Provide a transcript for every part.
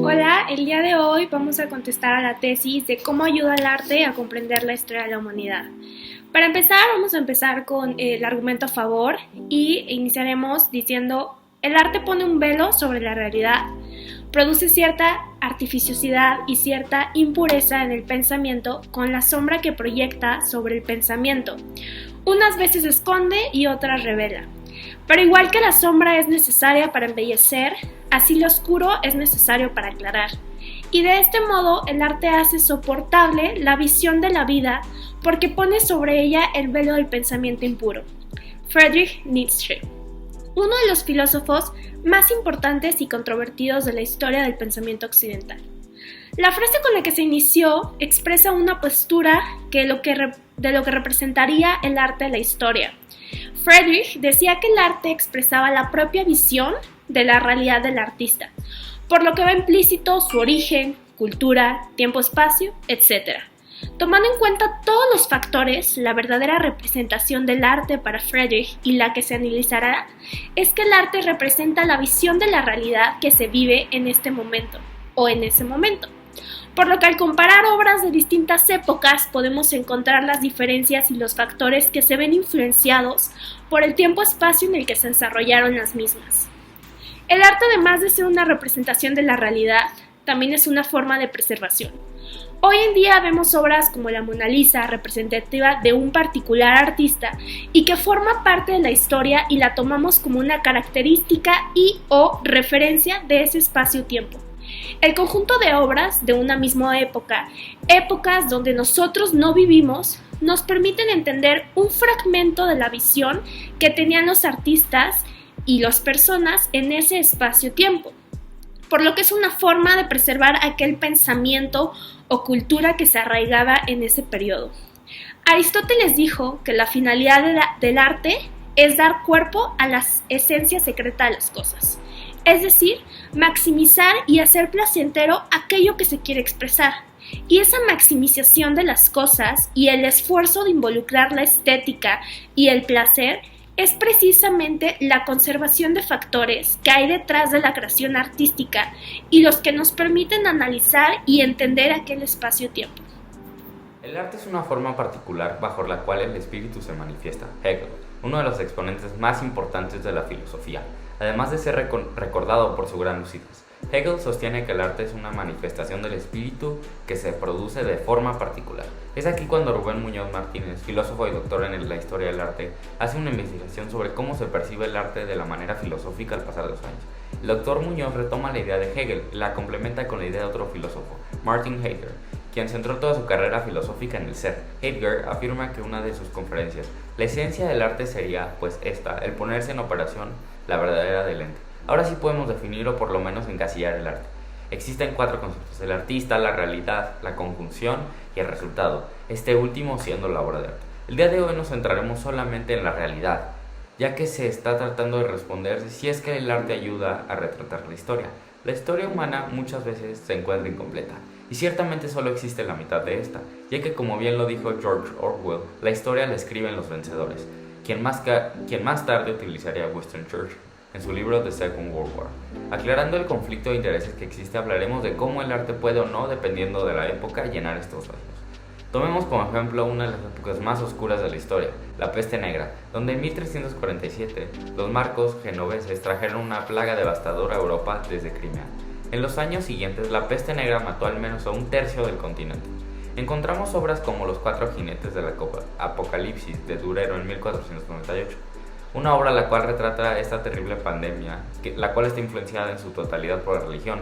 Hola, el día de hoy vamos a contestar a la tesis de cómo ayuda el arte a comprender la historia de la humanidad. Para empezar, vamos a empezar con el argumento a favor y iniciaremos diciendo: el arte pone un velo sobre la realidad, produce cierta artificiosidad y cierta impureza en el pensamiento con la sombra que proyecta sobre el pensamiento. Unas veces esconde y otras revela. Pero igual que la sombra es necesaria para embellecer, así lo oscuro es necesario para aclarar. Y de este modo el arte hace soportable la visión de la vida porque pone sobre ella el velo del pensamiento impuro. Friedrich Nietzsche, uno de los filósofos más importantes y controvertidos de la historia del pensamiento occidental. La frase con la que se inició expresa una postura de lo que representaría el arte de la historia. Friedrich decía que el arte expresaba la propia visión de la realidad del artista, por lo que va implícito su origen, cultura, tiempo-espacio, etc. Tomando en cuenta todos los factores, la verdadera representación del arte para Friedrich y la que se analizará es que el arte representa la visión de la realidad que se vive en este momento o en ese momento. Por lo que al comparar obras de distintas épocas podemos encontrar las diferencias y los factores que se ven influenciados por el tiempo-espacio en el que se desarrollaron las mismas. El arte, además de ser una representación de la realidad, también es una forma de preservación. Hoy en día vemos obras como la Mona Lisa, representativa de un particular artista y que forma parte de la historia y la tomamos como una característica y o referencia de ese espacio-tiempo. El conjunto de obras de una misma época, épocas donde nosotros no vivimos, nos permiten entender un fragmento de la visión que tenían los artistas y las personas en ese espacio-tiempo, por lo que es una forma de preservar aquel pensamiento o cultura que se arraigaba en ese periodo. Aristóteles dijo que la finalidad del arte es dar cuerpo a la esencia secreta de las cosas. Es decir, maximizar y hacer placentero aquello que se quiere expresar. Y esa maximización de las cosas y el esfuerzo de involucrar la estética y el placer es precisamente la conservación de factores que hay detrás de la creación artística y los que nos permiten analizar y entender aquel espacio-tiempo. El arte es una forma particular bajo la cual el espíritu se manifiesta. Hegel, uno de los exponentes más importantes de la filosofía, además de ser recordado por su gran lucidez. Hegel sostiene que el arte es una manifestación del espíritu que se produce de forma particular. Es aquí cuando Rubén Muñoz Martínez, filósofo y doctor en la historia del arte, hace una investigación sobre cómo se percibe el arte de la manera filosófica al pasar de los años. El doctor Muñoz retoma la idea de Hegel y la complementa con la idea de otro filósofo, Martin Heidegger, quien centró toda su carrera filosófica en el ser. Heidegger afirma que una de sus conferencias, la esencia del arte sería, pues esta, el ponerse en operación la verdadera del ente. Ahora sí podemos definir o por lo menos encasillar el arte. Existen 4 conceptos: el artista, la realidad, la conjunción y el resultado, este último siendo la obra de arte. El día de hoy nos centraremos solamente en la realidad, ya que se está tratando de responder si es que el arte ayuda a retratar la historia. La historia humana muchas veces se encuentra incompleta, y ciertamente solo existe la mitad de esta, ya que como bien lo dijo George Orwell, la historia la escriben los vencedores, quien más tarde utilizaría Winston Churchill en su libro The Second World War. Aclarando el conflicto de intereses que existe, hablaremos de cómo el arte puede o no, dependiendo de la época, llenar estos vacíos. Tomemos como ejemplo una de las épocas más oscuras de la historia, la peste negra, donde en 1347 los marcos genoveses trajeron una plaga devastadora a Europa desde Crimea. En los años siguientes, la peste negra mató al menos a 1/3 del continente. Encontramos obras como Los 4 jinetes del Apocalipsis de Durero en 1498, una obra la cual retrata esta terrible pandemia, la cual está influenciada en su totalidad por la religión.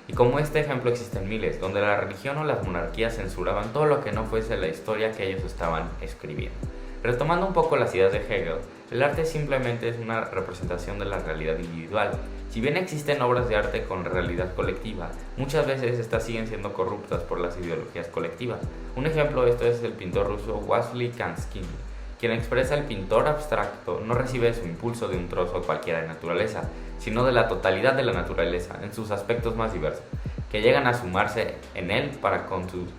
Y como este ejemplo existen miles, donde la religión o las monarquías censuraban todo lo que no fuese la historia que ellos estaban escribiendo. Retomando un poco las ideas de Hegel, el arte simplemente es una representación de la realidad individual. Si bien existen obras de arte con realidad colectiva, muchas veces estas siguen siendo corruptas por las ideologías colectivas. Un ejemplo de esto es el pintor ruso Wassily Kandinsky, quien expresa: el pintor abstracto no recibe su impulso de un trozo cualquiera de naturaleza, sino de la totalidad de la naturaleza, en sus aspectos más diversos, que llegan a sumarse en él para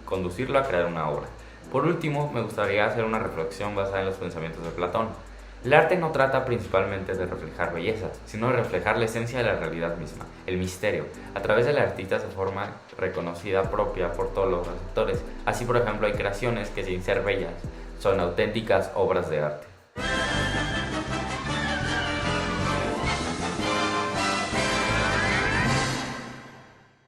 conducirlo a crear una obra. Por último, me gustaría hacer una reflexión basada en los pensamientos de Platón. El arte no trata principalmente de reflejar belleza, sino de reflejar la esencia de la realidad misma, el misterio. A través del artista se forma reconocida propia por todos los receptores. Así, por ejemplo, hay creaciones que sin ser bellas son auténticas obras de arte.